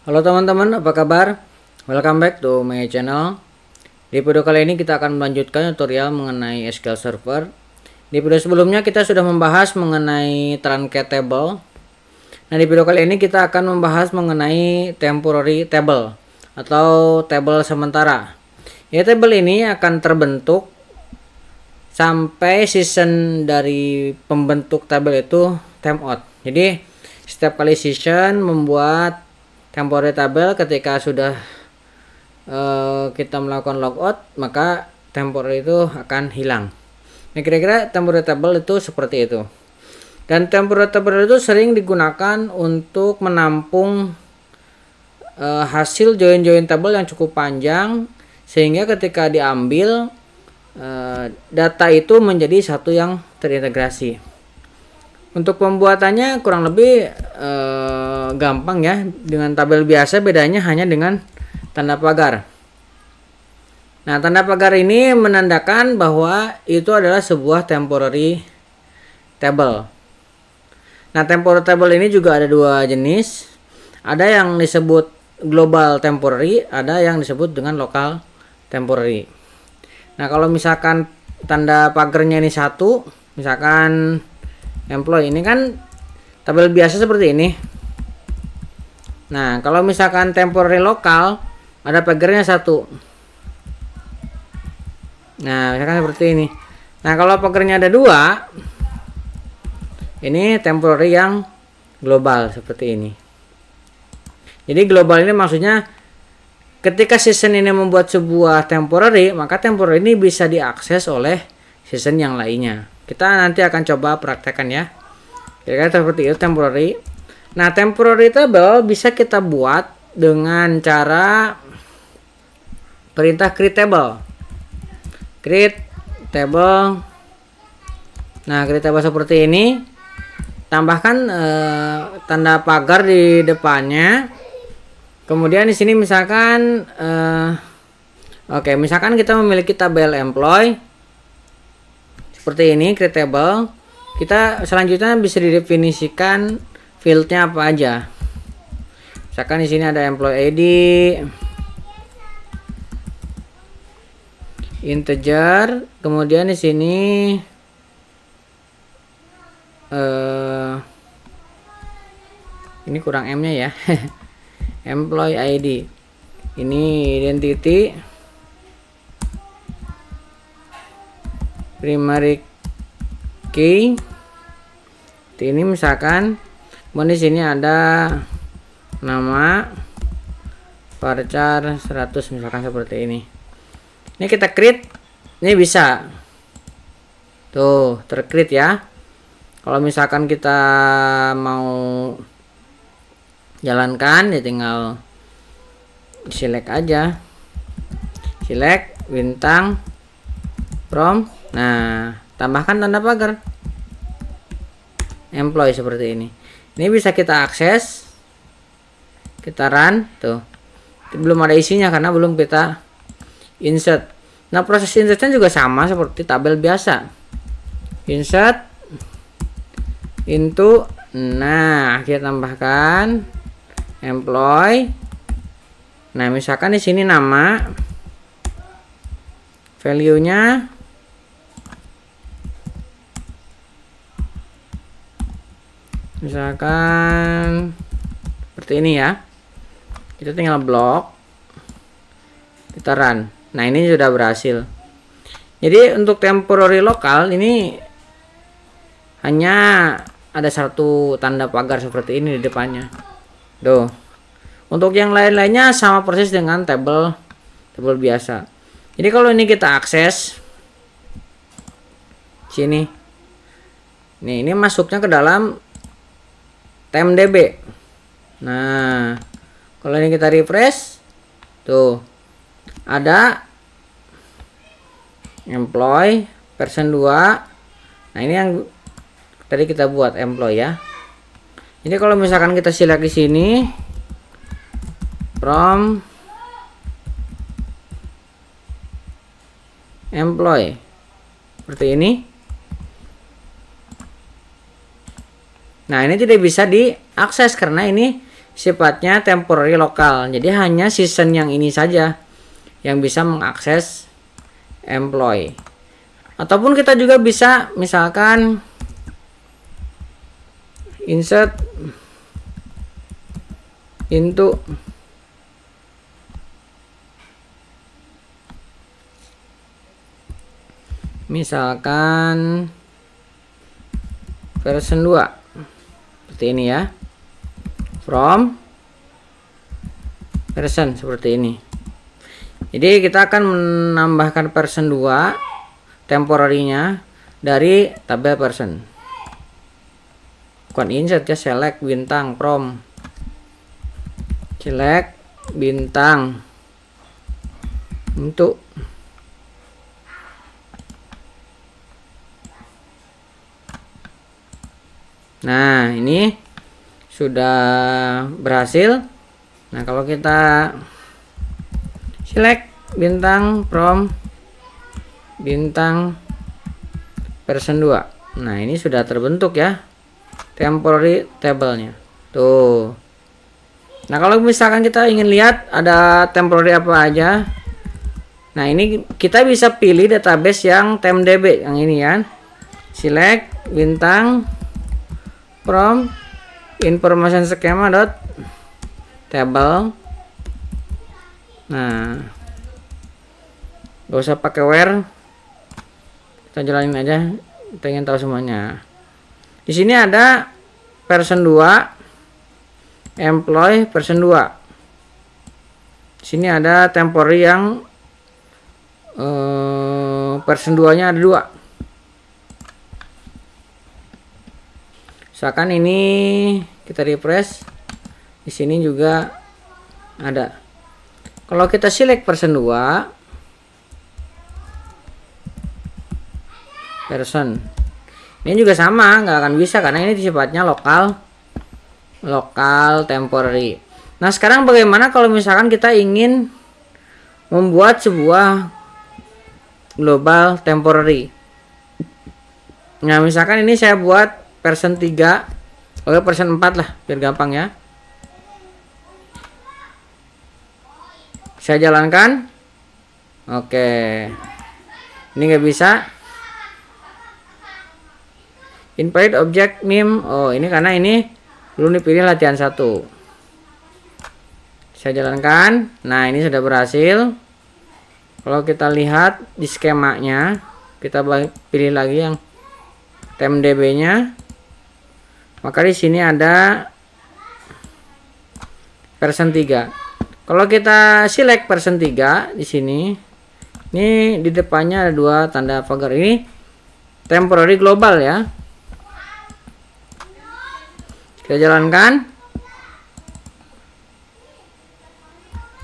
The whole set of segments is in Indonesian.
Halo teman-teman, apa kabar? Welcome back to my channel. Di video kali ini kita akan melanjutkan tutorial mengenai SQL Server. Di video sebelumnya kita sudah membahas mengenai truncated table. Nah, di video kali ini kita akan membahas mengenai temporary table atau table sementara. Ya, table ini akan terbentuk sampai season dari pembentuk tabel itu timeout. Jadi setiap kali season membuat temporary table, ketika sudah kita melakukan logout, maka temporary itu akan hilang. Nah, kira-kira temporary table itu seperti itu. Dan temporary table itu sering digunakan untuk menampung hasil join table yang cukup panjang, sehingga ketika diambil data itu menjadi satu yang terintegrasi. Untuk pembuatannya kurang lebih gampang ya, dengan tabel biasa, bedanya hanya dengan tanda pagar. Nah, tanda pagar ini menandakan bahwa itu adalah sebuah temporary table. Nah, temporary table ini juga ada dua jenis. Ada yang disebut global temporary, ada yang disebut dengan local temporary. Nah, kalau misalkan tanda pagarnya ini satu, misalkan employee, ini kan tabel biasa seperti ini. Nah, kalau misalkan temporary lokal, ada pagarnya satu. Nah, misalkan seperti ini. Nah, kalau pagarnya ada dua, ini temporary yang global seperti ini. Jadi global ini maksudnya ketika season ini membuat sebuah temporary, maka temporary ini bisa diakses oleh season yang lainnya. Kita nanti akan coba praktekkan ya. Kira-kira seperti itu temporary. Nah, temporary table bisa kita buat dengan cara perintah create table. Create table. Nah, create table seperti ini. Tambahkan tanda pagar di depannya. Kemudian di sini misalkan misalkan kita memiliki tabel employee seperti ini, create table. Kita selanjutnya bisa didefinisikan fieldnya apa aja. Misalkan di sini ada employee ID, integer, kemudian di sini ini kurang M-nya ya. Employee ID. Ini identity, primary key. Ini misalkan, kemudian di sini ada nama varchar 100 misalkan seperti ini. Ini kita create, ini bisa tuh tercreate ya. Kalau misalkan kita mau jalankan, ya tinggal select aja, select bintang from. Nah, tambahkan tanda pagar employee seperti ini. Ini bisa kita akses, kita run tuh. Belum ada isinya karena belum kita insert. Nah, proses insertnya juga sama seperti tabel biasa. Insert into. Nah, kita tambahkan employee. Nah, misalkan di sini nama, value-nya misalkan seperti ini ya. Kita tinggal blok, kita run. Nah, ini sudah berhasil. Jadi untuk temporary lokal ini hanya ada satu tanda pagar seperti ini di depannya. Tuh. Untuk yang lain-lainnya sama persis dengan tabel biasa. Jadi kalau ini kita akses sini. Nih, ini masuknya ke dalam TMDB. Nah, kalau ini kita refresh, tuh ada employee version 2. Nah, ini yang tadi kita buat employee ya. Jadi kalau misalkan kita select di sini from employee seperti ini. Nah, ini tidak bisa diakses karena ini sifatnya temporary lokal. Jadi hanya season yang ini saja yang bisa mengakses employee. Ataupun kita juga bisa misalkan insert into misalkan version 2 seperti ini ya, from version seperti ini. Jadi kita akan menambahkan version 2 temporary-nya dari tabel version. Bukan insert ya, select bintang from, select bintang untuk nah ini sudah berhasil. Nah kalau kita select bintang from bintang version 2, nah ini sudah terbentuk ya temporary table-nya tuh. Nah kalau misalkan kita ingin lihat ada temporary apa aja, nah ini kita bisa pilih database yang TMDB yang ini kan, select bintang from information schema dot table. Nah gak usah pakai where, kita jalanin aja, kita ingin tahu semuanya. Di sini ada version 2 employee version 2. Di sini ada temporary yang version 2 nya ada 2. Misalkan ini kita refresh, di sini juga ada. Kalau kita select version 2 version, ini juga sama, nggak akan bisa karena ini sifatnya lokal temporary. Nah sekarang bagaimana kalau misalkan kita ingin membuat sebuah global temporary? Nah misalkan ini saya buat version 3, oke version 4 lah biar gampang ya. Saya jalankan. Oke, ini nggak bisa. Invalid object name. Oh ini karena ini belum dipilih latihan 1. Saya jalankan. Nah ini sudah berhasil. Kalau kita lihat di skemanya, kita pilih lagi yang TMDB nya, maka di sini ada version 3. Kalau kita select version 3 di sini, ini di depannya ada 2 tanda pagar, ini temporary global ya. Kita jalankan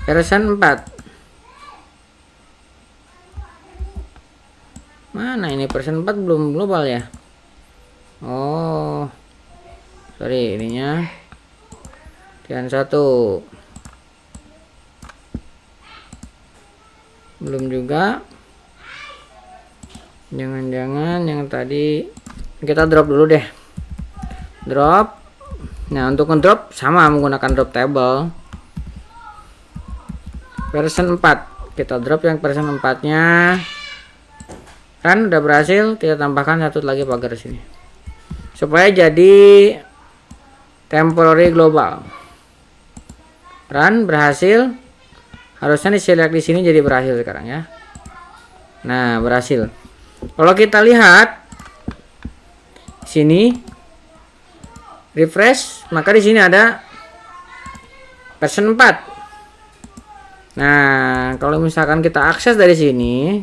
version 4. Mana ini version 4 belum global ya? Oh sorry, ininya latihan 1 belum juga. Jangan-jangan yang tadi kita drop dulu deh, drop. Nah untuk ngedrop sama menggunakan drop table version 4, kita drop yang version 4 nya kan udah berhasil. Kita tambahkan 1 lagi pagar sini supaya jadi temporary global. Run, berhasil. Harusnya diselect di sini jadi berhasil sekarang ya. Nah berhasil. Kalau kita lihat sini refresh, maka di sini ada version 4. Nah kalau misalkan kita akses dari sini,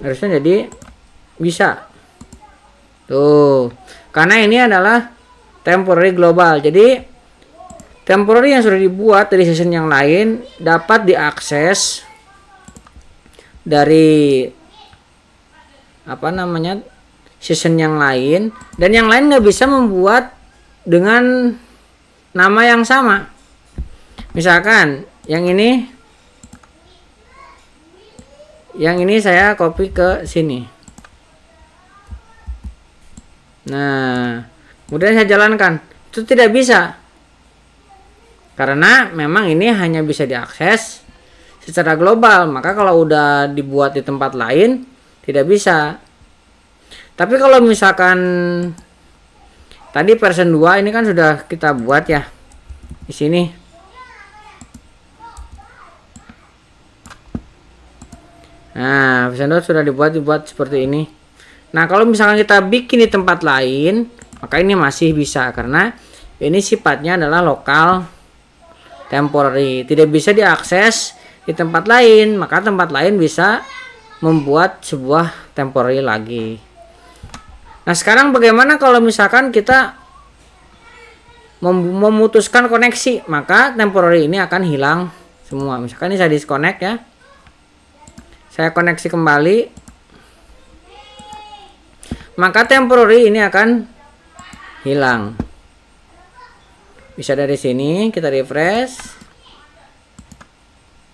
harusnya jadi bisa tuh, karena ini adalah temporary global. Jadi temporary yang sudah dibuat dari season yang lain dapat diakses dari season yang lain, dan yang lain nggak bisa membuat dengan nama yang sama. Misalkan yang ini saya copy ke sini. Nah, kemudian saya jalankan. Itu tidak bisa. Karena memang ini hanya bisa diakses secara global. Maka kalau udah dibuat di tempat lain, tidak bisa. Tapi kalau misalkan tadi version 2 ini kan sudah kita buat ya. Di sini. Nah, version 2 sudah dibuat seperti ini. Nah, kalau misalkan kita bikin di tempat lain, maka ini masih bisa karena ini sifatnya adalah lokal temporary, tidak bisa diakses di tempat lain, maka tempat lain bisa membuat sebuah temporary lagi. Nah, sekarang bagaimana kalau misalkan kita memutuskan koneksi, maka temporary ini akan hilang semua. Misalkan ini saya disconnect ya. Saya koneksi kembali. Maka temporary ini akan hilang. Bisa dari sini kita refresh.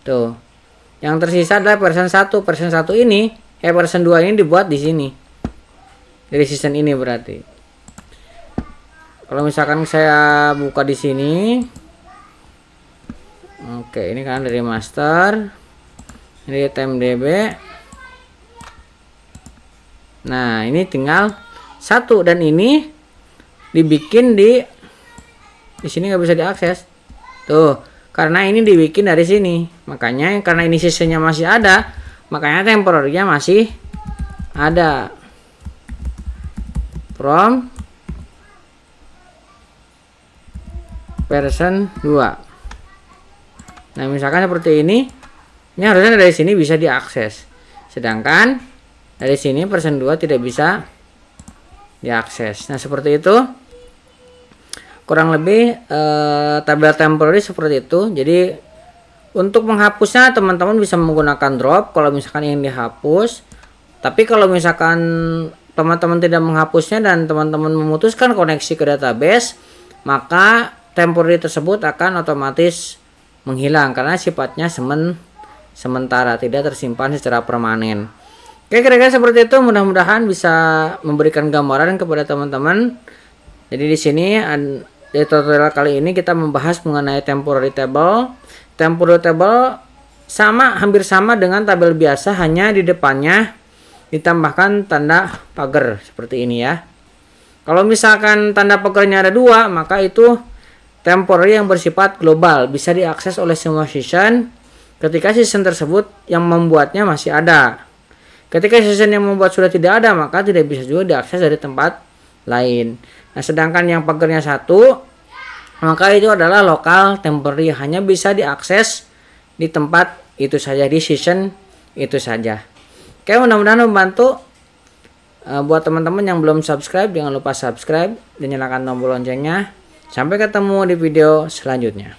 Tuh. Yang tersisa adalah version 1. Version 1 ini, version 2 ini dibuat di sini. Dari season ini berarti. Kalau misalkan saya buka di sini. Oke, ini kan dari master. Ini TMDB. Nah, ini tinggal 1 dan ini dibikin di sini nggak bisa diakses. Tuh, karena ini dibikin dari sini. Makanya karena ini seasonnya masih ada, makanya temporary-nya masih ada. From version 2. Nah, misalkan seperti ini harusnya dari sini bisa diakses. Sedangkan dari sini version 2 tidak bisa diakses. Nah, seperti itu. Kurang lebih tabel temporary seperti itu. Jadi untuk menghapusnya teman-teman bisa menggunakan drop kalau misalkan ingin dihapus. Tapi kalau misalkan teman-teman tidak menghapusnya dan teman-teman memutuskan koneksi ke database, maka temporary tersebut akan otomatis menghilang karena sifatnya sementara, tidak tersimpan secara permanen. Oke, kira-kira seperti itu. Mudah-mudahan bisa memberikan gambaran kepada teman-teman. Jadi di sini di tutorial kali ini kita membahas mengenai temporary table. Temporary table hampir sama dengan tabel biasa, hanya di depannya ditambahkan tanda pagar seperti ini ya. Kalau misalkan tanda pagarnya ada 2, maka itu temporary yang bersifat global, bisa diakses oleh semua season ketika season tersebut yang membuatnya masih ada. Ketika season yang membuat sudah tidak ada, maka tidak bisa juga diakses dari tempat lain. Nah, sedangkan yang pagarnya 1, maka itu adalah lokal temporary, hanya bisa diakses di tempat itu saja, di season itu saja. Oke, mudah-mudahan membantu. Buat teman-teman yang belum subscribe, jangan lupa subscribe dan nyalakan tombol loncengnya. Sampai ketemu di video selanjutnya.